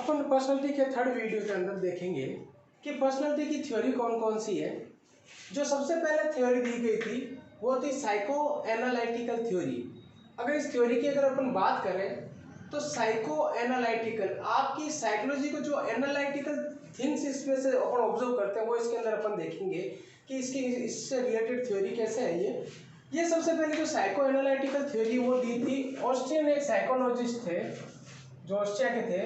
अपन personality के third video के अंदर देखेंगे कि पर्सनालिटी की थ्योरी कौन कौन सी है। जो सबसे पहले थ्योरी दी गई थी वो थी साइको एनालिटिकल थ्योरी। अगर इस थ्योरी की अगर अपन बात करें तो साइको एनालिटिकल आपकी साइकोलॉजी को जो एनालिटिकल थिंग्स इसमें से अपन ऑब्जर्व करते हैं वो इसके अंदर अपन देखेंगे कि इससे रिलेटेड थ्योरी कैसे है। ये सबसे पहले जो साइको एनालिटिकल थ्योरी वो दी थी ऑस्ट्रियन एक साइकोलॉजिस्ट थे जो ऑस्ट्रिया के थे,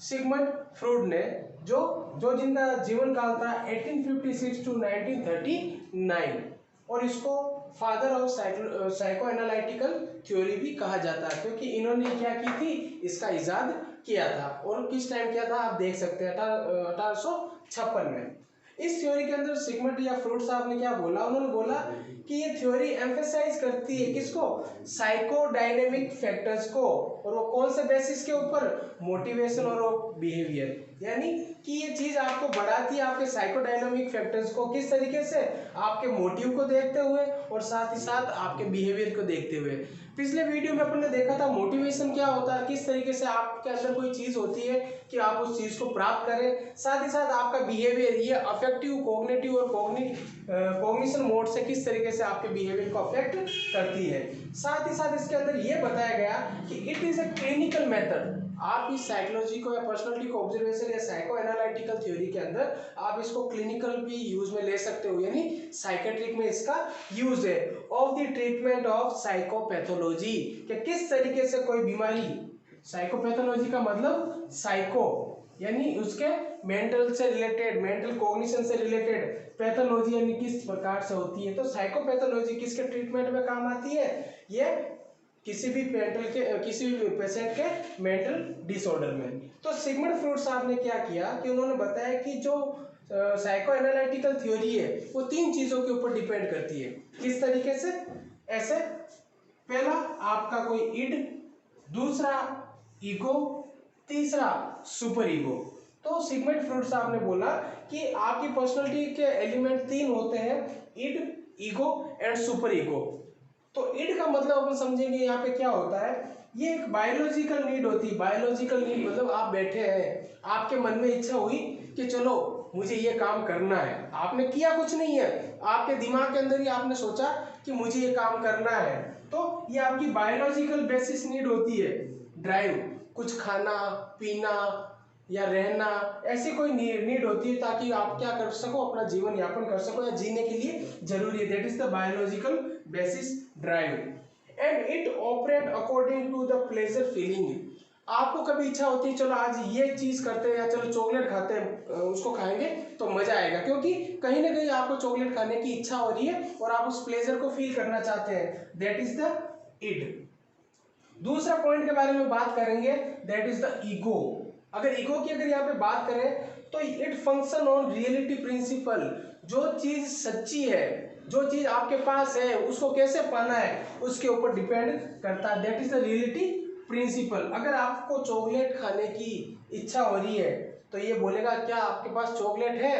सिगमंड फ्रॉइड ने, जो जिनका जीवन काल था 1856 टू 1939 और इसको father of psycho analytical theory भी कहा जाता है क्योंकि इन्होंने क्या की थी, इसका इजाद किया था। और किस टाइम किया था आप देख सकते हैं 1856 में। इस थ्योरी के अंदर सिगमंड या फ्रॉइड साहब ने क्या बोला, उन्होंने बोला कि ये थ्योरी एम्फेसाइज करती है किसको, साइको डायनेमिक फैक्टर्स को, और वो कौन से बेसिस के ऊपर, मोटिवेशन और बिहेवियर। यानी कि ये चीज आपको बढ़ाती है आपके साइको डायनेमिक फैक्टर्स को, किस तरीके से, आपके मोटिव को देखते हुए और साथ ही साथ आपके बिहेवियर को देखते हुए। पिछले वीडियो में अपन ने देखा था मोटिवेशन क्या होता है, किस तरीके से आपके अंदर कोई चीज होती है कि आप उस चीज को प्राप्त करें, साथ ही साथ आपका बिहेवियर ये अफेक्टिव, कॉग्निटिव और कॉग्निशन मोड से किस तरीके से आपके बिहेवियर को अफेक्ट करती है। साथ ही साथ इसके अंदर ये बताया गया कि it is a clinical method. आप इस साइकोलॉजी को या पर्सनालिटी को ऑब्जर्वेशन या साइको एनालिटिकल थ्योरी के अंदर आप इसको क्लिनिकल भी यूज में ले सकते हो, यानी साइकेट्रिक में इसका यूज है। Of the treatment of psychopathology, कि किस तरीके से कोई बीमारी, साइकोपैथोलॉजी का मतलब साइको यानी उसके मेंटल से रिलेटेड, मेंटल कॉग्निशन से रिलेटेड, पैथोलॉजी यानी किस प्रकार से होती है। तो साइकोपैथोलॉजी किसके ट्रीटमेंट में काम आती है, ये किसी भी पेशेंट के मेंटल डिसऑर्डर में। तो सिगमंड फ्रॉइड साहब ने क्या किया कि उन्होंने बताया कि जो साइको एनालिटिकल थ्योरी है वो तीन चीजों के ऊपर डिपेंड करती है। किस तरीके से, ऐसे, पहला आपका कोई इड, दूसरा ईगो, तीसरा सुपर ईगो। तो सिगमंड फ्रॉइड साहब ने बोला कि आपकी पर्सनालिटी के एलिमेंट तीन होते हैं, id, ego and super ego. तो इड का मतलब अपन समझेंगे यहाँ पे क्या होता है, ये एक बायोलॉजिकल नीड होती है। बायोलॉजिकल नीड मतलब आप बैठे हैं, आपके मन में इच्छा हुई कि चलो मुझे ये काम करना है, आपने किया कुछ नहीं है, आपके दिमाग के अंदर ही आपने सोचा कि मुझे ये काम करना है। तो ये आपकी बायोलॉजिकल बेसिस नीड होती है, ड्राइव, कुछ खाना पीना या रहना, ऐसी कोई नीड होती है ताकि आप क्या कर सको, अपना जीवन यापन कर सको या जीने के लिए जरूरी है। That is the biological basis drive and it operate according to the pleasure feeling. आपको कभी इच्छा होती है चलो आज ये चीज करते हैं या चलो चॉकलेट खाते हैं, उसको खाएंगे तो मजा आएगा, क्योंकि कहीं ना कहीं आपको चॉकलेट खाने की इच्छा हो रही है और आप उस प्लेजर को फील करना चाहते हैं। That is the id. दूसरा पॉइंट के बारे में बात करेंगे, दैट इज द ईगो। अगर ईगो की अगर यहाँ पे बात करें तो it function on reality principle. जो चीज सच्ची है, जो चीज आपके पास है, उसको कैसे पाना है उसके ऊपर डिपेंड करता है। That is the reality principle. अगर आपको चॉकलेट खाने की इच्छा हो रही है तो ये बोलेगा क्या आपके पास चॉकलेट है,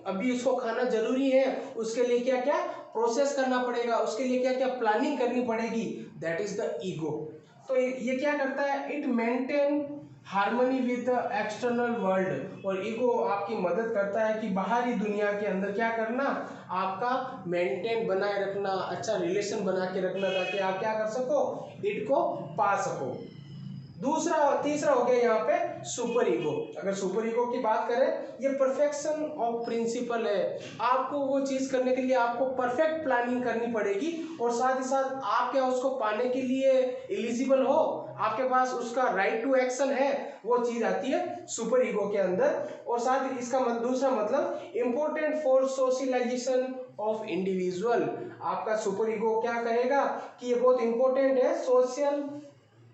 अभी उसको खाना जरूरी है, उसके लिए क्या क्या प्रोसेस करना पड़ेगा, उसके लिए क्या क्या प्लानिंग करनी पड़ेगी। That is the ego. तो ये क्या करता है, it maintain harmony with the external world. और ईगो आपकी मदद करता है कि बाहरी दुनिया के अंदर क्या करना, आपका मेंटेन बनाए रखना, अच्छा रिलेशन बना के रखना, ताकि आप क्या कर सको, इट को पा सको। दूसरा और तीसरा हो गया यहाँ पे सुपर ईगो। अगर सुपर ईगो की बात करें, ये परफेक्शन ऑफ प्रिंसिपल है। आपको वो चीज करने के लिए आपको परफेक्ट प्लानिंग करनी पड़ेगी और साथ ही साथ आप क्या उसको पाने के लिए एलिजिबल हो, आपके पास उसका राइट टू एक्शन है, वो चीज आती है सुपर ईगो के अंदर। और साथ ही इसका दूसरा मतलब important for socialisation of individual. आपका सुपर ईगो क्या कहेगा कि ये बहुत इंपॉर्टेंट है, सोशल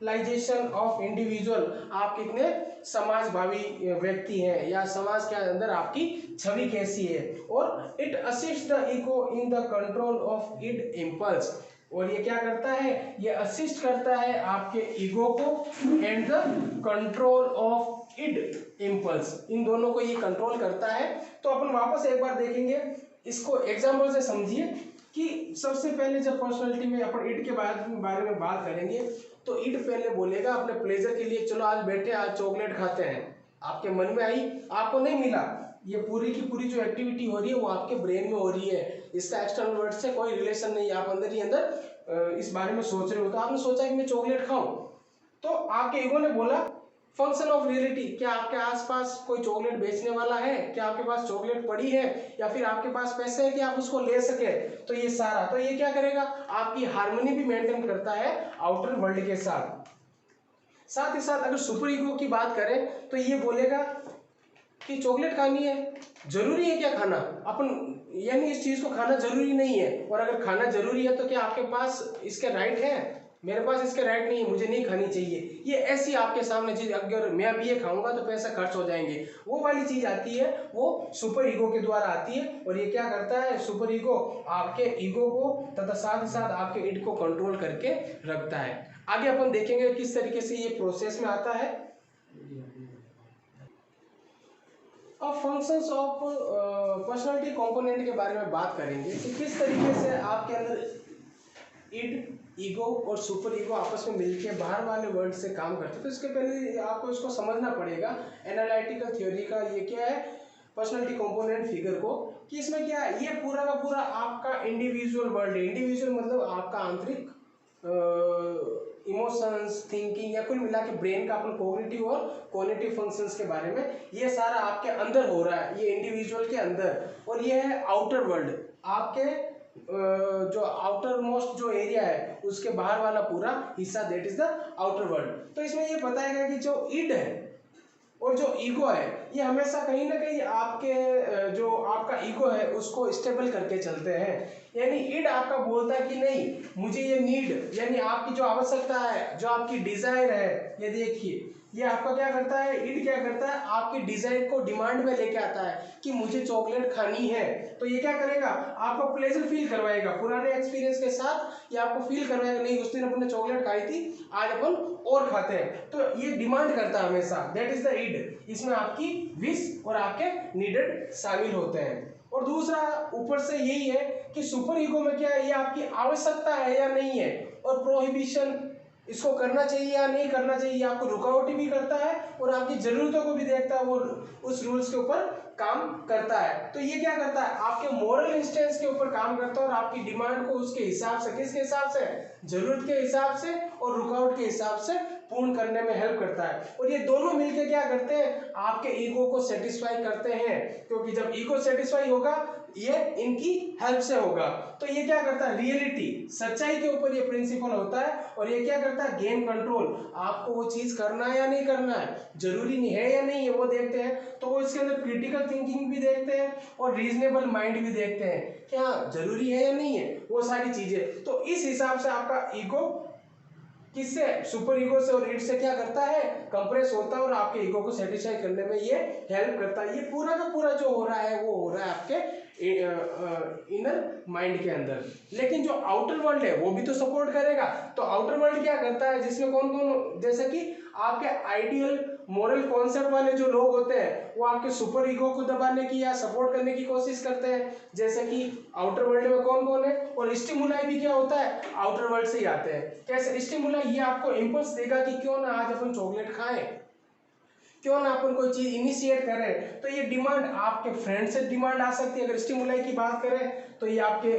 लाइजेशन ऑफ इंडिविजुअल। आप कितने समाजभावी व्यक्ति हैं या समाज के अंदर आपकी छवि कैसी है। और it assist the ego in the control of id impulse. और ये क्या करता है, ये असिस्ट करता है आपके ईगो को and the control of id impulse, इन दोनों को ये कंट्रोल करता है। तो अपन वापस एक बार देखेंगे, इसको एग्जाम्पल से समझिए कि सबसे पहले जब पर्सनालिटी में अपन इड के बारे में बात करेंगे तो ईड पहले बोलेगा अपने प्लेजर के लिए, चलो आज बैठे आज चॉकलेट खाते हैं, आपके मन में आई, आपको नहीं मिला, ये पूरी की पूरी जो एक्टिविटी हो रही है वो आपके ब्रेन में हो रही है, इसका एक्सटर्नल वर्ल्ड से कोई रिलेशन नहीं है, आप अंदर ही अंदर इस बारे में सोच रहे हो। तो आपने सोचा कि मैं चॉकलेट खाऊं, तो आपके ईगो ने बोला फंक्शन ऑफ रियलिटी, क्या आपके आसपास कोई चॉकलेट बेचने वाला है, क्या आपके पास चॉकलेट पड़ी है, या फिर आपके पास पैसे है कि आप उसको ले सके, तो ये सारा, तो ये क्या करेगा, आपकी हार्मनी भी मेंटेन करता है आउटर वर्ल्ड के साथ। साथ ही साथ अगर सुपर ईगो की बात करें तो ये बोलेगा कि चॉकलेट खानी है, जरूरी है क्या खाना, अपन यानी इस चीज को खाना जरूरी नहीं है, और अगर खाना जरूरी है तो क्या आपके पास इसके राइट है, मेरे पास इसके राइट नहीं है, मुझे नहीं खानी चाहिए, ये ऐसी आपके सामने चीज, अगर मैं अभी ये खाऊंगा तो पैसा खर्च हो जाएंगे, वो वाली चीज आती है, वो सुपर ईगो के द्वारा आती है। और ये क्या करता है, सुपर ईगो आपके ईगो को तथा साथ ही साथ आपके इड को कंट्रोल करके रखता है। आगे अपन देखेंगे किस तरीके से ये प्रोसेस में आता है। अब फंक्शंस ऑफ पर्सनालिटी कंपोनेंट के बारे में बात करेंगे कि किस तरीके से आपके अंदर इड, ईगो और सुपर ईगो आपस में मिलके बाहर वाले वर्ल्ड से काम करते हैं। तो इसके पहले आपको इसको समझना पड़ेगा एनालिटिकल थ्योरी का, ये क्या है पर्सनालिटी कंपोनेंट फिगर को, कि इसमें क्या है, ये पूरा का पूरा आपका इंडिविजुअल वर्ल्ड है। इंडिविजुअल मतलब आपका आंतरिक इमोशंस, थिंकिंग, या कुल मिला के ब्रेन का अपन कोग्निटिव और कॉग्निटिव फंक्शंस के बारे में, ये सारा आपके अंदर हो रहा है, ये इंडिविजुअल के अंदर। और ये है आउटर वर्ल्ड, आपके जो आउटर मोस्ट जो एरिया है उसके बाहर वाला पूरा हिस्सा, that is the outer world. तो इसमें ये बताएगा कि जो इड है और जो ईगो है ये हमेशा कहीं ना कहीं आपके जो आपका ईगो है उसको स्टेबल करके चलते हैं। यानी इड आपका बोलता है कि नहीं मुझे ये नीड, यानी आपकी जो आवश्यकता है, जो आपकी डिजायर है, ये देखिए ये आपका क्या करता है, इड क्या करता है, आपकी डिजायर को डिमांड में लेके आता है कि मुझे चॉकलेट खानी है। तो ये क्या करेगा, आपको प्लेजर फील करवाएगा, पुराने एक्सपीरियंस के साथ ये आपको फील करवाएगा, नहीं उस दिन अपन ने चॉकलेट खाई थी, आज अपन और खाते हैं। तो ये डिमांड करता है हमेशा, दैट इज द इड। इसमें आपकी विश और आपके नीडेड शामिल होते हैं। और दूसरा ऊपर से यही है कि सुपर ईगो में क्या है, ये आपकी आवश्यकता है या नहीं है, और प्रोहिबिशन, इसको करना चाहिए या नहीं करना चाहिए, आपको रुकावट भी करता है और आपकी जरूरतों को भी देखता है, वो उस रूल्स के ऊपर काम करता है। तो ये क्या करता है, आपके मोरल इंस्टेंस के ऊपर काम करता है और आपकी डिमांड को उसके हिसाब से, किसके हिसाब से, जरूरत के हिसाब से और रुकावट के हिसाब से पूर्ण करने में हेल्प करता है। और ये दोनों मिलकर क्या करते हैं, आपके ईगो को सेटिस्फाई करते हैं, क्योंकि जब ईगो सेटिस्फाई होगा ये इनकी हेल्प से होगा। तो ये क्या करता है, रियलिटी, सच्चाई के ऊपर ये प्रिंसिपल होता है। और ये क्या करता है, गेन कंट्रोल, आपको वो चीज करना है या नहीं करना है, जरूरी नहीं है या नहीं है, वो देखते हैं। तो वो इसके अंदर क्रिटिकल थिंकिंग भी देखते हैं और रीजनेबल माइंड भी देखते हैं कि हाँ जरूरी है या नहीं है, वो सारी चीजें। तो इस हिसाब से आपका ईगो किससे, सुपर ईगो से और इड से क्या करता है, कंप्रेस होता है और आपके ईगो को सेटिस्फाई करने में ये हेल्प करता है। ये पूरा का पूरा जो हो रहा है वो हो रहा है आपके इनर माइंड के अंदर। लेकिन जो आउटर वर्ल्ड है वो भी तो सपोर्ट करेगा। तो आउटर वर्ल्ड क्या करता है, जिसमें कौन कौन, जैसे कि आपके आइडियल मोरल कॉन्सेप्ट वाले जो लोग होते हैं वो आपके सुपर ईगो को दबाने की या सपोर्ट करने की कोशिश करते हैं। जैसे कि आउटर वर्ल्ड में कौन कौन है, और स्टिमुलाई भी क्या होता है, आउटर वर्ल्ड से ही आते हैं। कैसे स्टिमुलाई, ये आपको इंपल्स देगा कि क्यों ना आज अपन चॉकलेट खाएं, क्यों ना अपन कोई चीज इनिशिएट करें। तो ये डिमांड आपके फ्रेंड से डिमांड आ सकती है। अगर स्टिमुलाई की बात करें तो ये आपके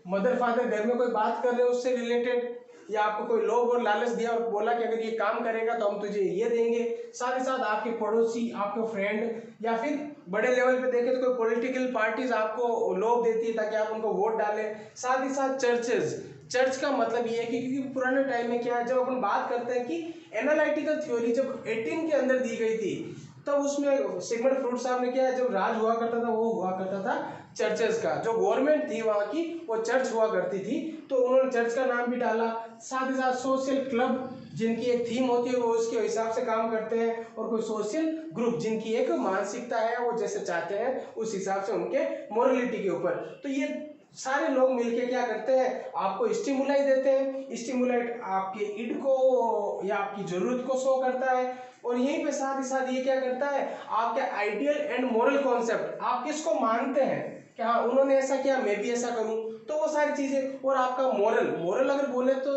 मदर फादर घर में कोई बात कर रहे हैं उससे रिलेटेड, या आपको कोई लोभ और लालच दिया और बोला कि अगर ये काम करेगा तो हम तुझे ये देंगे। साथ ही साथ आपके पड़ोसी, आपके फ्रेंड, या फिर बड़े लेवल पे देखें तो कोई पॉलिटिकल पार्टीज आपको लोभ देती है ताकि आप उनको वोट डालें। साथ ही साथ चर्चेज, चर्च का मतलब ये है कि क्योंकि पुराने टाइम में क्या है, जब अपन बात करते हैं कि एनालिटिकल थ्योरी जब 18 के अंदर दी गई थी तब उसमें सिगमंड फ्रॉइड साहब ने क्या है, जब राज हुआ करता था वो हुआ करता था चर्चेस का, जो गवर्नमेंट थी वहाँ की वो चर्च हुआ करती थी, तो उन्होंने चर्च का नाम भी डाला। साथ ही साथ सोशल क्लब जिनकी एक थीम होती है वो उसके हिसाब से काम करते हैं, और कोई सोशल ग्रुप जिनकी एक मानसिकता है वो जैसे चाहते हैं उस हिसाब से उनके मोरलिटी के ऊपर। तो ये सारे लोग मिलके क्या करते हैं, आपको स्टिमुलाई देते हैं। स्टिमुलाइट आपके इड को या आपकी जरूरत को शो करता है, और यहीं पे साथ ही साथ ये क्या करता है, आपके आइडियल एंड मोरल कॉन्सेप्ट, आप किसको मानते हैं कि हाँ उन्होंने ऐसा किया मैं भी ऐसा करूं, तो वो सारी चीजें। और आपका मोरल, मोरल अगर बोले तो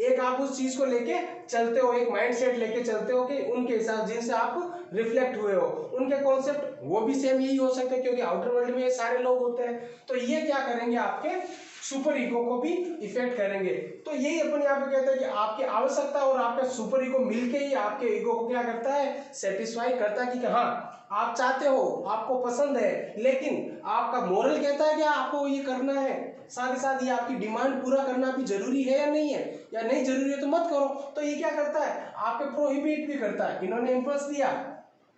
एक आप उस चीज को लेके चलते हो, एक माइंडसेट लेके चलते हो कि उनके हिसाब जिनसे आप रिफ्लेक्ट हुए हो, उनके कॉन्सेप्ट वो भी सेम यही हो सकते हैं, क्योंकि आउटर वर्ल्ड में ये सारे लोग होते हैं। तो ये क्या करेंगे, आपके सुपर ईगो को भी इफेक्ट करेंगे। तो यही अपन यहाँ पे कहते हैं कि आपकी आवश्यकता और आपका सुपर ईगो मिलके ही आपके ईगो को क्या करता है, सेटिस्फाई करता है कि हाँ आप चाहते हो, आपको पसंद है, लेकिन आपका मोरल कहता है कि आपको ये करना है, साथ ही साथ ये आपकी डिमांड पूरा करना भी जरूरी है या नहीं है, या नहीं जरूरी है तो मत करो। तो ये क्या करता है, आपके प्रोहिबिट भी करता है। इन्होंने इम्पल्स दिया,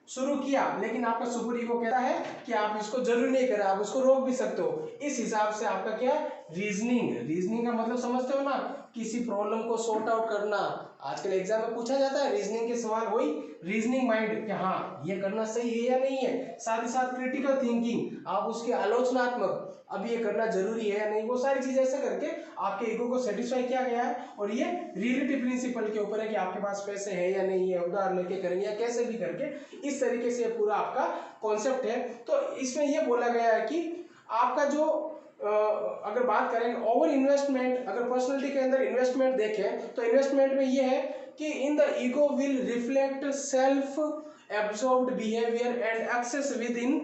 शुरू किया, लेकिन आपका सुपर ईगो कहता है कि आप इसको जरूरी नहीं करें, आप उसको रोक भी सकते हो। इस हिसाब से आपका क्या रीजनिंग का मतलब समझते हो ना, किसी प्रॉब्लम को सॉर्ट आउट करना। आजकल एग्जाम में पूछा जाता है रीजनिंग के सवाल, वही रीजनिंग माइंड कि हाँ ये करना सही है या नहीं है। साथ ही साथ क्रिटिकल थिंकिंग, आप उसके आलोचनात्मक, अब ये करना जरूरी है या नहीं, वो सारी चीजें ऐसे करके आपके ईगो को सेटिस्फाई किया गया है। और ये रिलेटिव प्रिंसिपल के ऊपर है कि आपके पास पैसे है या नहीं है, उधार लेके करेंगे या कैसे भी करके, इस तरीके से पूरा आपका कॉन्सेप्ट है। तो इसमें ये बोला गया है कि आपका जो अगर बात करें ओवर इन्वेस्टमेंट, अगर पर्सनालिटी के अंदर इन्वेस्टमेंट देखें तो इन्वेस्टमेंट में ये है कि in the ego will reflect self absorbed behaviour and excess within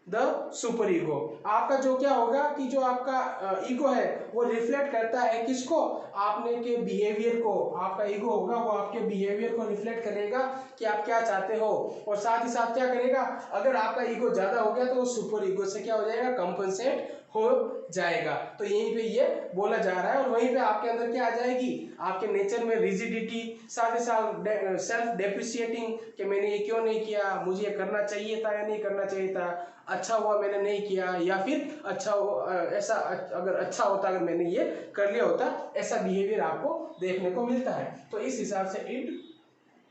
the super ego. आपका जो क्या होगा कि जो आपका ईगो है वो रिफ्लेक्ट करता है किसको, आपने के बिहेवियर को। आपका ईगो होगा वो आपके बिहेवियर को रिफ्लेक्ट करेगा कि आप क्या चाहते हो, और साथ ही साथ क्या करेगा, अगर आपका ईगो ज्यादा हो गया तो वो सुपर ईगो से क्या हो जाएगा, कंपनसेट हो जाएगा। तो यहीं पे ये बोला जा रहा है। और वहीं पे आपके अंदर क्या आ जाएगी, आपके नेचर में रिजिडिटी, साथ ही साथ सेल्फ डेप्रिसिएटिंग कि मैंने ये क्यों नहीं किया, मुझे ये करना चाहिए था या नहीं करना चाहिए था, अच्छा हुआ मैंने नहीं किया, या फिर अच्छा ऐसा अगर अच्छा होता अगर मैंने ये कर लिया होता, ऐसा बिहेवियर आपको देखने को मिलता है। तो इस हिसाब से इट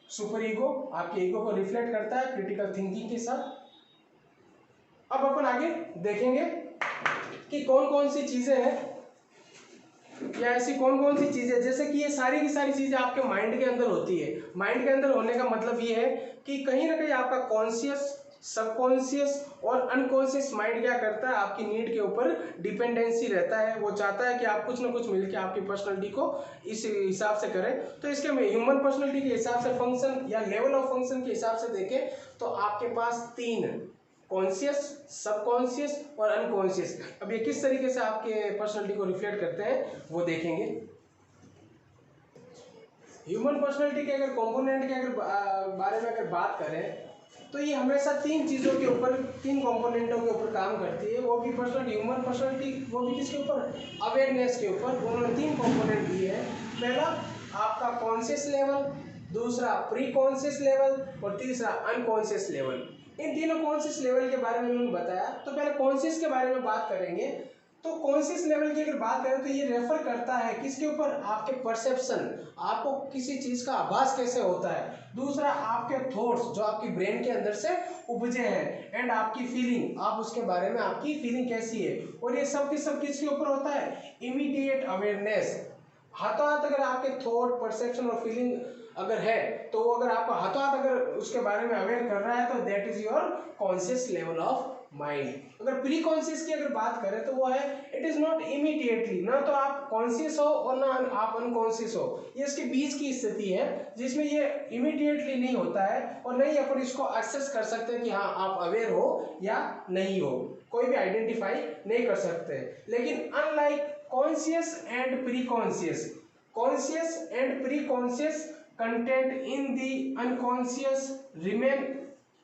सुपर ईगो आपके ईगो को रिफ्लेक्ट करता है क्रिटिकल थिंकिंग के साथ। अब अपन आगे देखेंगे कि कौन कौन सी चीजें हैं, या ऐसी कौन कौन सी चीजें, जैसे कि ये सारी की सारी चीजें आपके माइंड के अंदर होती है। माइंड के अंदर होने का मतलब ये है कि कहीं ना कहीं आपका कॉन्शियस, सबकॉन्शियस और अनकॉन्शियस माइंड क्या करता है, आपकी नीड के ऊपर डिपेंडेंसी रहता है। वो चाहता है कि आप कुछ ना कुछ मिलके आपकी पर्सनैलिटी को इस हिसाब से करें। तो इसके में ह्यूमन पर्सनैलिटी के हिसाब से फंक्शन या लेवल ऑफ फंक्शन के हिसाब से देखें तो आपके पास 3, कॉन्शियस, सबकॉन्शियस और अनकॉन्शियस। अब ये किस तरीके से आपके पर्सनैलिटी को रिफ्लेक्ट करते हैं वो देखेंगे। ह्यूमन पर्सनैलिटी के अगर कंपोनेंट के अगर बारे में अगर बात करें तो ये हमेशा 3 चीज़ों के ऊपर, 3 कंपोनेंटों के ऊपर काम करती है। वो भी पर्सनल ह्यूमन पर्सनैलिटी, वो भी किसके ऊपर, अवेयरनेस के ऊपर। उन्होंने 3 कंपोनेंट दिए हैं। पहला आपका कॉन्शियस लेवल, दूसरा प्री कॉन्शियस लेवल और तीसरा अनकॉन्शियस लेवल। इन तीनों कॉन्शियस लेवल के बारे में उन्होंने बताया। तो पहले कॉन्शियस के बारे में बात करेंगे। तो कॉन्शियस लेवल की अगर बात करें तो ये रेफर करता है किसके ऊपर, आपके परसेप्शन, आपको किसी चीज का आभास कैसे होता है। दूसरा आपके थॉट्स जो आपकी ब्रेन के अंदर से उपजे हैं, एंड आपकी फीलिंग, आप उसके बारे में आपकी फीलिंग कैसी है। और ये सब किसके ऊपर होता है, इमीडिएट अवेयरनेस। हाथों हाथ अगर आपके थॉट, परसेप्शन और फीलिंग अगर है तो वो अगर आपको हाथों हाथ अगर उसके बारे में अवेयर कर रहा है तो that is your conscious level of mind. अगर प्री कॉन्शियस की अगर बात करें तो वो है इट इज नॉट इमीडिएटली, ना तो आप कॉन्शियस हो और ना आप अनकॉन्शियस हो। ये इसके बीच की स्थिति है जिसमें ये इमीडिएटली नहीं होता है और नहीं अपन इसको एक्सेस कर सकते हैं कि हाँ आप अवेयर हो या नहीं हो, कोई भी आइडेंटिफाई नहीं कर सकते। लेकिन unlike conscious and pre conscious, conscious and pre conscious content in the unconscious remain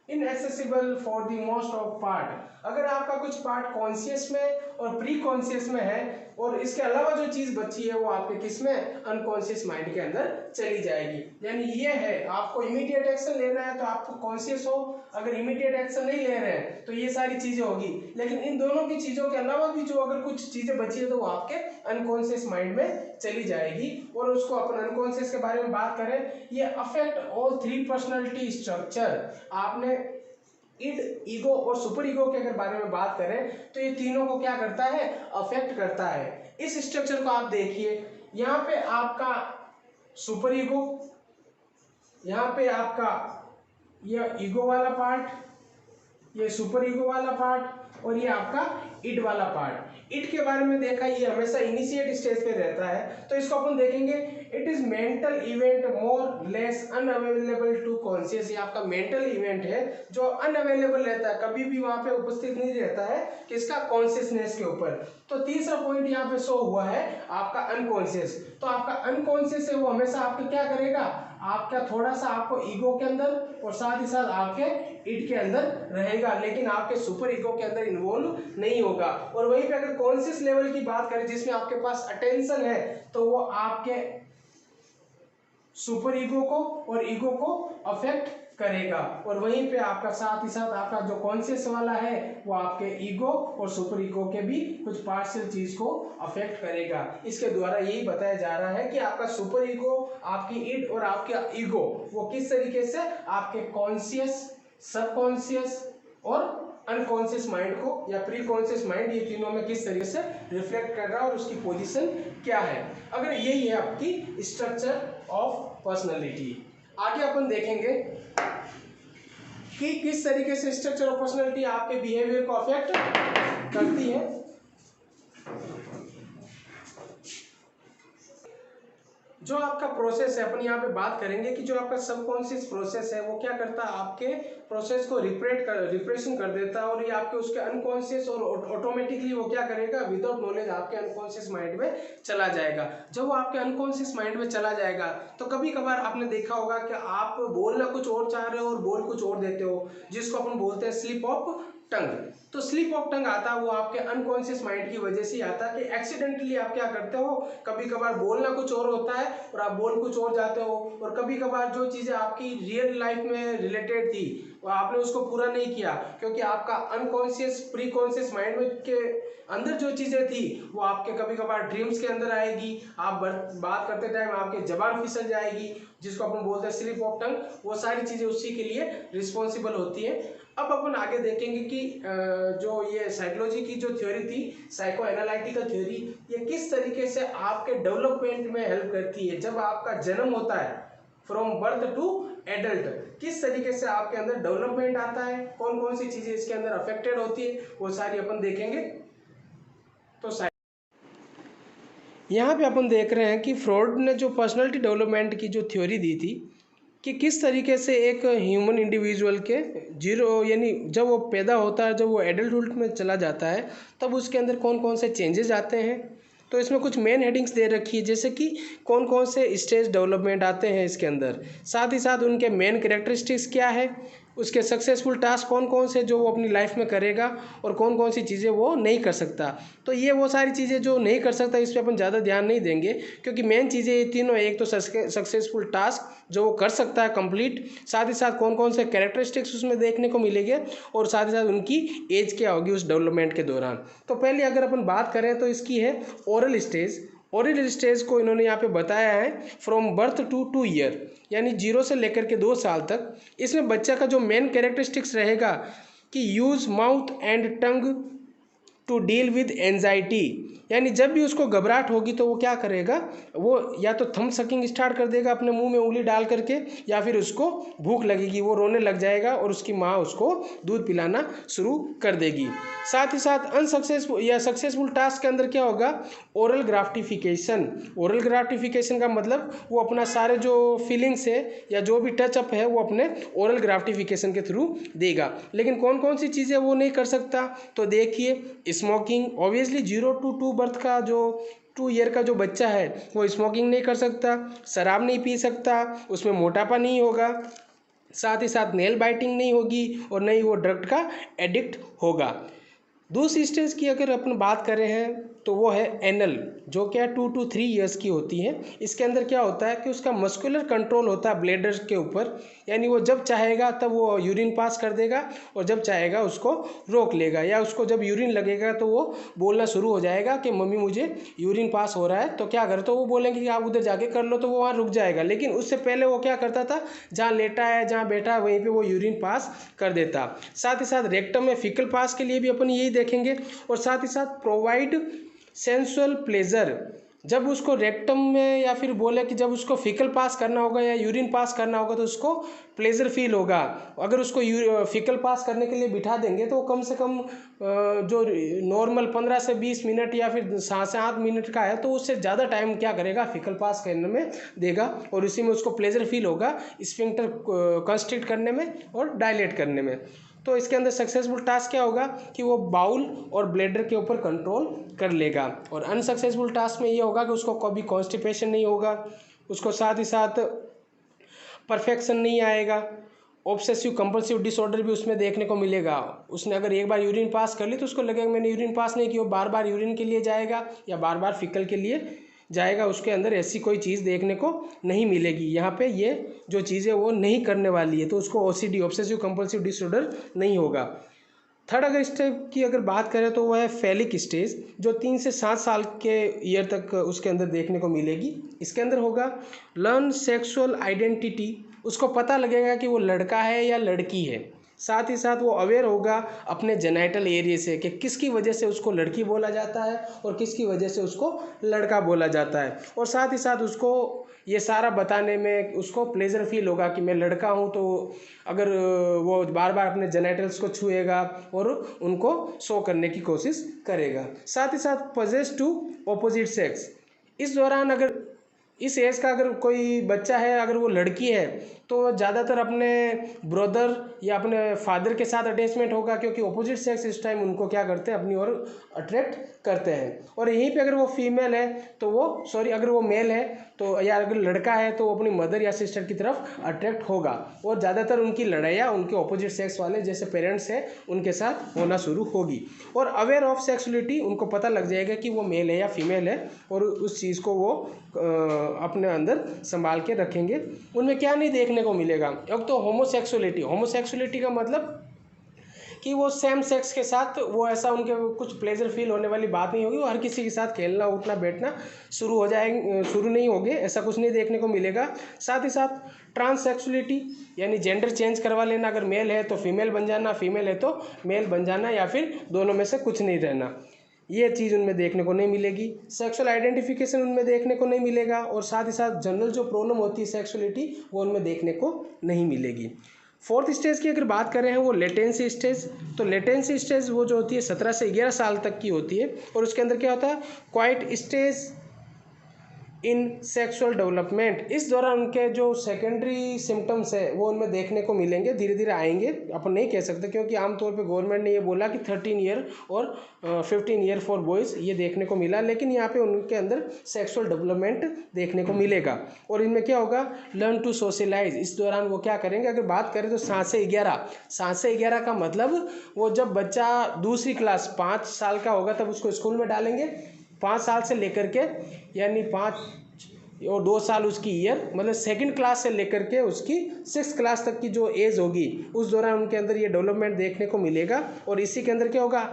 inaccessible for the most of part। अगर आपका कुछ पार्ट कॉन्शियस में और प्री कॉन्शियस में है और इसके अलावा जो चीज बची है वो आपके किस में, अनकॉन्शियस माइंड के अंदर चली जाएगी। यानी ये है आपको इमीडिएट एक्शन लेना है तो आपको कॉन्शियस हो, अगर इमीडिएट एक्शन नहीं ले रहे हैं तो ये सारी चीजें होगी। लेकिन इन दोनों की चीजों के अलावा भी जो अगर कुछ चीजें बची है तो वो आपके अनकॉन्शियस माइंड में चली जाएगी। और उसको अपन अनकॉन्शियस के बारे में बात करें, ये अफेक्ट ऑल 3 पर्सनैलिटी स्ट्रक्चर। आपने इड, ईगो और सुपर ईगो के अगर बारे में बात करें तो ये तीनों को क्या करता है, अफेक्ट करता है। इस स्ट्रक्चर को आप देखिए, यहाँ पे आपका सुपर ईगो, यहाँ पे आपका ये ईगो वाला पार्ट, ये सुपर ईगो वाला पार्ट, और ये आपका इड वाला पार्ट। इड के बारे में देखा, ये हमेशा इनिशिएट स्टेज पे रहता है, तो इसको अपन देखेंगे। It is mental event more less unavailable to conscious. ये आपका मेंटल इवेंट है जो अनअवेलेबल रहता है, कभी भी वहां पे उपस्थित नहीं रहता है किसका, कॉन्शियसनेस के ऊपर। तो तीसरा पॉइंट यहाँ पे शो हुआ है आपका अनकॉन्शियस। तो आपका अनकॉन्शियस है वो हमेशा आपके क्या करेगा, आपका थोड़ा सा आपको ईगो के अंदर और साथ ही साथ आपके इड के अंदर रहेगा, लेकिन आपके सुपर ईगो के अंदर इन्वॉल्व नहीं होगा। और वहीं पे अगर कॉन्शियस लेवल की बात करें जिसमें आपके पास अटेंशन है, तो वो आपके सुपर ईगो को और ईगो को अफेक्ट करेगा। और वहीं पे आपका साथ ही साथ आपका जो कॉन्शियस वाला है वो आपके ईगो और सुपर ईगो के भी कुछ पार्शियल चीज को अफेक्ट करेगा। इसके द्वारा यही बताया जा रहा है कि आपका सुपर ईगो, आपकी इड और आपका ईगो वो किस तरीके से आपके कॉन्शियस, सबकॉन्शियस और अनकॉन्शियस माइंड को या प्री कॉन्शियस माइंड, ये तीनों में किस तरीके से रिफ्लेक्ट कर रहा है और उसकी पोजीशन क्या है। अगर यही है आपकी स्ट्रक्चर ऑफ पर्सनालिटी। आगे अपन देखेंगे कि किस तरीके से स्ट्रक्चर ऑफ पर्सनालिटी आपके बिहेवियर को अफेक्ट करती है। जो आपका प्रोसेस है, अपन यहाँ पे बात करेंगे कि जो आपका सबकॉन्शियस प्रोसेस है वो क्या करता है, आपके प्रोसेस को रिप्रेशन कर देता है, और ये आपके उसके अनकॉन्शियस और ऑटोमेटिकली वो क्या करेगा, विदाउट नॉलेज आपके अनकॉन्शियस माइंड में चला जाएगा। जब वो आपके अनकॉन्शियस माइंड में चला जाएगा तो कभी कभार आपने देखा होगा कि आप बोलना कुछ और चाह रहे हो और बोल कुछ और देते हो, जिसको अपन बोलते हैं स्लिप ऑफ टंग। तो स्लिप ऑफ टंग आता है वो आपके अनकॉन्शियस माइंड की वजह से आता है कि एक्सीडेंटली आप क्या करते हो, कभी कभार बोलना कुछ और होता है और आप बोल कुछ और जाते हो, और कभी कभार जो चीजें आपकी रियल लाइफ में रिलेटेड थी वो आपने उसको पूरा नहीं किया, क्योंकि आपका अनकॉन्शियस प्री कॉन्शियस माइंड में के अंदर जो चीजें थी वो आपके कभी कभार ड्रीम्स के अंदर आएगी। आप बात करते टाइम आपके जबान फिसल जाएगी, जिसको अपन बोलते हैं स्लिप ऑफ टंग। वो सारी चीजें उसी के लिए रिस्पॉन्सिबल होती है। अब अपन आगे देखेंगे कि जो ये साइकोलॉजी की जो थ्योरी थी, साइको एनालिटिकल थ्योरी, ये किस तरीके से आपके डेवलपमेंट में हेल्प करती है। जब आपका जन्म होता है फ्रॉम बर्थ टू एडल्ट, किस तरीके से आपके अंदर डेवलपमेंट आता है, कौन कौन सी चीजें इसके अंदर अफेक्टेड होती है, वो सारी अपन देखेंगे। तो यहाँ पे अपन देख रहे हैं कि फ्रॉड ने जो पर्सनालिटी डेवलपमेंट की जो थ्योरी दी थी कि किस तरीके से एक ह्यूमन इंडिविजुअल के जीरो यानी जब वो पैदा होता है, जब वो एडल्टहुड में चला जाता है, तब उसके अंदर कौन कौन से चेंजेस आते हैं। तो इसमें कुछ मेन हेडिंग्स दे रखी है, जैसे कि कौन कौन से स्टेज डेवलपमेंट आते हैं इसके अंदर, साथ ही साथ उनके मेन कैरेक्टरिस्टिक्स क्या है, उसके सक्सेसफुल टास्क कौन कौन से जो वो अपनी लाइफ में करेगा, और कौन कौन सी चीज़ें वो नहीं कर सकता। तो ये वो सारी चीज़ें जो नहीं कर सकता इस पर अपन ज़्यादा ध्यान नहीं देंगे, क्योंकि मेन चीज़ें ये तीनों, एक तो सक्सेसफुल टास्क जो वो कर सकता है कंप्लीट, साथ ही साथ कौन कौन से कैरेक्टरिस्टिक्स उसमें देखने को मिलेंगे, और साथ ही साथ उनकी एज क्या होगी उस डेवलपमेंट के दौरान। तो पहले अगर अपन बात करें तो इसकी है ओरल स्टेज। ओरल स्टेज को इन्होंने यहाँ पे बताया है फ्रॉम बर्थ टू 2 ईयर, यानी 0 से लेकर के 2 साल तक। इसमें बच्चा का जो मेन कैरेक्टरिस्टिक्स रहेगा कि use mouth and tongue to deal with anxiety, यानी जब भी उसको घबराहट होगी तो वो क्या करेगा, वो या तो थंब सकिंग स्टार्ट कर देगा अपने मुंह में उंगली डाल करके, या फिर उसको भूख लगेगी, वो रोने लग जाएगा और उसकी माँ उसको दूध पिलाना शुरू कर देगी। साथ ही साथ अनसक्सेसफुल या सक्सेसफुल टास्क के अंदर क्या होगा, ओरल ग्राफ्टिफिकेशन। ओरल ग्राफ्टिफिकेशन का मतलब वो अपना सारे जो फीलिंग्स है या जो भी टचअप है वो अपने ओरल ग्राफ्टिफिकेशन के थ्रू देगा। लेकिन कौन कौन सी चीज़ें वो नहीं कर सकता, तो देखिए स्मोकिंग, ऑब्वियसली 0 to 2 बर्थ का जो 2 ईयर का जो बच्चा है वो स्मोकिंग नहीं कर सकता, शराब नहीं पी सकता, उसमें मोटापा नहीं होगा, साथ ही साथ नेल बाइटिंग नहीं होगी, और नहीं वो ड्रग का एडिक्ट होगा। दूसरी स्टेज की अगर अपन बात करें हैं तो वो है एनल, जो क्या 2 to 3 ईयर्स की होती है। इसके अंदर क्या होता है कि उसका मस्कुलर कंट्रोल होता है ब्लैडर के ऊपर, यानी वो जब चाहेगा तब वो यूरिन पास कर देगा, और जब चाहेगा उसको रोक लेगा, या उसको जब यूरिन लगेगा तो वो बोलना शुरू हो जाएगा कि मम्मी मुझे यूरिन पास हो रहा है, तो क्या करें, तो वो बोलेंगे कि आप उधर जाके कर लो, तो वो वहाँ रुक जाएगा। लेकिन उससे पहले वो क्या करता था, जहाँ लेटा है जहाँ बैठा है वहीं पर वो यूरिन पास कर देता। साथ ही साथ रेक्टम में फीकल पास के लिए भी अपन यही देखेंगे, और साथ ही साथ प्रोवाइड सेंसुअल प्लेजर, जब उसको रेक्टम में या फिर बोले कि जब उसको फीकल पास करना होगा या यूरिन पास करना होगा तो उसको प्लेजर फील होगा। अगर उसको फीकल पास करने के लिए बिठा देंगे तो वो कम से कम जो नॉर्मल 15 से 20 मिनट या फिर 7 से 8 मिनट का है तो उससे ज़्यादा टाइम क्या करेगा, फीकल पास करने में देगा और इसी में उसको प्लेजर फील होगा स्फिंक्टर कंस्ट्रिक्ट करने में और डायलेट करने में। तो इसके अंदर सक्सेसफुल टास्क क्या होगा कि वो बाउल और ब्लैडर के ऊपर कंट्रोल कर लेगा। और अनसक्सेसफुल टास्क में ये होगा कि उसको कभी कॉन्स्टिपेशन नहीं होगा, उसको साथ ही साथ परफेक्शन नहीं आएगा, ऑब्सेसिव कंपल्सिव डिसऑर्डर भी उसमें देखने को मिलेगा। उसने अगर एक बार यूरिन पास कर ली तो उसको लगेगा मैंने यूरिन पास नहीं किया, बार बार यूरिन के लिए जाएगा या बार बार फिकल के लिए जाएगा। उसके अंदर ऐसी कोई चीज़ देखने को नहीं मिलेगी। यहाँ पे ये जो चीज़ है वो नहीं करने वाली है, तो उसको ओसीडी ऑब्सेसिव कंपल्सिव डिसऑर्डर नहीं होगा। थर्ड अगर स्टेप की अगर बात करें तो वह है फेलिक स्टेज, जो 3 से 7 साल के ईयर तक उसके अंदर देखने को मिलेगी। इसके अंदर होगा लर्न सेक्सुअल आइडेंटिटी, उसको पता लगेगा कि वो लड़का है या लड़की है। साथ ही साथ वो अवेयर होगा अपने जेनाइटल एरिया से कि किसकी वजह से उसको लड़की बोला जाता है और किसकी वजह से उसको लड़का बोला जाता है। और साथ ही साथ उसको ये सारा बताने में उसको प्लेजर फील होगा कि मैं लड़का हूँ, तो अगर वो बार बार अपने जेनाइटल्स को छुएगा और उनको शो करने की कोशिश करेगा। साथ ही साथ पजेस टू ऑपोजिट सेक्स, इस दौरान अगर इस एज का अगर कोई बच्चा है, अगर वो लड़की है तो ज़्यादातर अपने ब्रदर या अपने फादर के साथ अटैचमेंट होगा, क्योंकि ऑपोजिट सेक्स इस टाइम उनको क्या करते हैं, अपनी ओर अट्रैक्ट करते हैं। और यहीं पे अगर वो फीमेल है तो वो अगर वो मेल है तो या अगर लड़का है तो वो अपनी मदर या सिस्टर की तरफ अट्रैक्ट होगा। और ज़्यादातर उनकी लड़ाइयाँ उनके ऑपोजिट सेक्स वाले जैसे पेरेंट्स हैं उनके साथ होना शुरू होगी। और अवेयर ऑफ सेक्सुअलिटी, उनको पता लग जाएगा कि वो मेल है या फीमेल है और उस चीज़ को वो अपने अंदर संभाल के रखेंगे। उनमें क्या नहीं देखने को मिलेगा, एक तो होमोसेक्सुअलिटी का मतलब कि वो सेम सेक्स के साथ वो ऐसा उनके कुछ प्लेजर फील होने वाली बात नहीं होगी, वो हर किसी के साथ खेलना उठना बैठना शुरू नहीं होंगे, ऐसा कुछ नहीं देखने को मिलेगा। साथ ही साथ ट्रांससेक्सुअलिटी यानी जेंडर चेंज करवा लेना, अगर मेल है तो फीमेल बन जाना, फीमेल है तो मेल बन जाना, या फिर दोनों में से कुछ नहीं रहना, ये चीज़ उनमें देखने को नहीं मिलेगी। सेक्सुअल आइडेंटिफिकेशन उनमें देखने को नहीं मिलेगा। और साथ ही साथ जनरल जो प्रॉब्लम होती है सेक्सुअलिटी वो उनमें देखने को नहीं मिलेगी। फोर्थ स्टेज की अगर बात करें वो लेटेंसी स्टेज, तो लेटेंसी स्टेज वो जो होती है 17 से 11 साल तक की होती है। और उसके अंदर क्या होता है, quite stage in sexual development, इस दौरान उनके जो सेकेंडरी सिम्टम्स है वो उनमें देखने को मिलेंगे, धीरे धीरे आएंगे, अपन नहीं कह सकते क्योंकि आमतौर पे गवर्नमेंट ने ये बोला कि 13 ईयर और 15 ईयर फॉर बॉयज़ ये देखने को मिला, लेकिन यहाँ पे उनके अंदर सेक्सुअल डेवलपमेंट देखने को मिलेगा। और इनमें क्या होगा, लर्न टू सोशलाइज, इस दौरान वो क्या करेंगे, अगर बात करें तो 7 से 11 का मतलब वो जब बच्चा दूसरी क्लास 5 साल का होगा तब उसको स्कूल में डालेंगे। 5 साल से लेकर के यानी 5 और 2 साल उसकी ईयर, मतलब सेकंड क्लास से लेकर के उसकी 6th क्लास तक की जो एज होगी उस दौरान उनके अंदर ये डेवलपमेंट देखने को मिलेगा। और इसी के अंदर क्या होगा,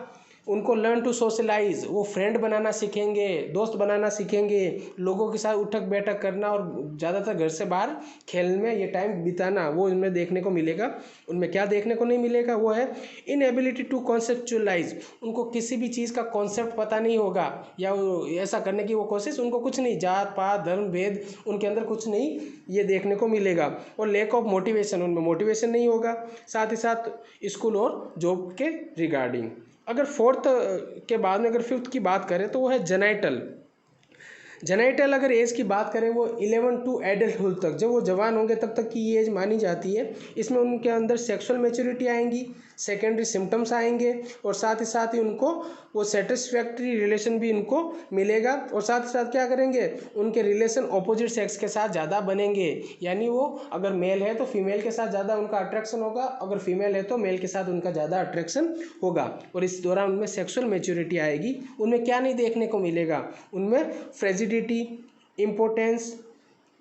उनको लर्न टू सोशलाइज, वो फ्रेंड बनाना सीखेंगे, दोस्त बनाना सीखेंगे, लोगों के साथ उठक बैठक करना और ज़्यादातर घर से बाहर खेलने में ये टाइम बिताना वो इनमें देखने को मिलेगा। उनमें क्या देखने को नहीं मिलेगा, वो है इनएबिलिटी टू कॉन्सेप्चुअलाइज, उनको किसी भी चीज़ का कॉन्सेप्ट पता नहीं होगा या ऐसा करने की वो कोशिश, उनको कुछ नहीं, जात पात धर्म भेद उनके अंदर कुछ नहीं ये देखने को मिलेगा। और लैक ऑफ मोटिवेशन, उनमें मोटिवेशन नहीं होगा। साथ ही साथ स्कूल और जॉब के रिगार्डिंग। अगर फोर्थ के बाद में अगर फिफ्थ की बात करें तो वो है जेनाइटल अगर एज की बात करें वो 11 टू एडल्टहुड तक, जब वो जवान होंगे तब तक की ये एज मानी जाती है। इसमें उनके अंदर सेक्सुअल मैच्योरिटी आएंगी, सेकेंडरी सिम्टम्स आएंगे और साथ ही उनको वो सेटिस्फैक्ट्री रिलेशन भी उनको मिलेगा। और साथ ही साथ क्या करेंगे, उनके रिलेशन ऑपोजिट सेक्स के साथ ज़्यादा बनेंगे, यानी वो अगर मेल है तो फीमेल के साथ ज़्यादा उनका अट्रैक्शन होगा, अगर फीमेल है तो मेल के साथ उनका ज़्यादा अट्रैक्शन होगा। और इस दौरान उनमें सेक्सुअल मैच्योरिटी आएगी। उनमें क्या नहीं देखने को मिलेगा, उनमें फ्रेजिडिटी, इम्पोर्टेंस,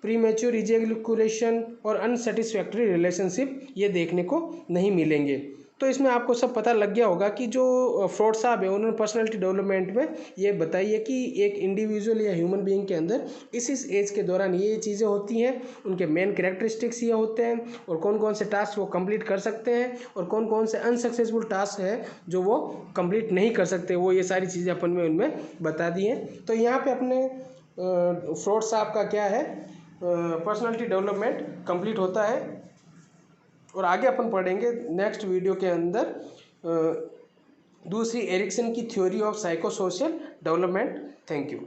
प्रीमेच्योर इजैकुलेशन और अनसेटिस्फैक्ट्री रिलेशनशिप ये देखने को नहीं मिलेंगे। तो इसमें आपको सब पता लग गया होगा कि जो फ्रॉड साहब है उन्होंने पर्सनालिटी डेवलपमेंट में ये बताई है कि एक इंडिविजुअल या ह्यूमन बीइंग के अंदर इस एज के दौरान ये चीज़ें होती हैं, उनके मेन कैरेक्टरिस्टिक्स ये होते हैं और कौन कौन से टास्क वो कंप्लीट कर सकते हैं और कौन कौन से अनसक्सेसफुल टास्क है जो वो कंप्लीट नहीं कर सकते, वो ये सारी चीज़ें अपन में उनमें बता दी हैं। तो यहाँ पे अपने फ्रॉड से आपका क्या है, पर्सनालिटी डेवलपमेंट कंप्लीट होता है। और आगे अपन पढ़ेंगे नेक्स्ट वीडियो के अंदर दूसरी एरिक्सन की theory of psycho social development. Thank you.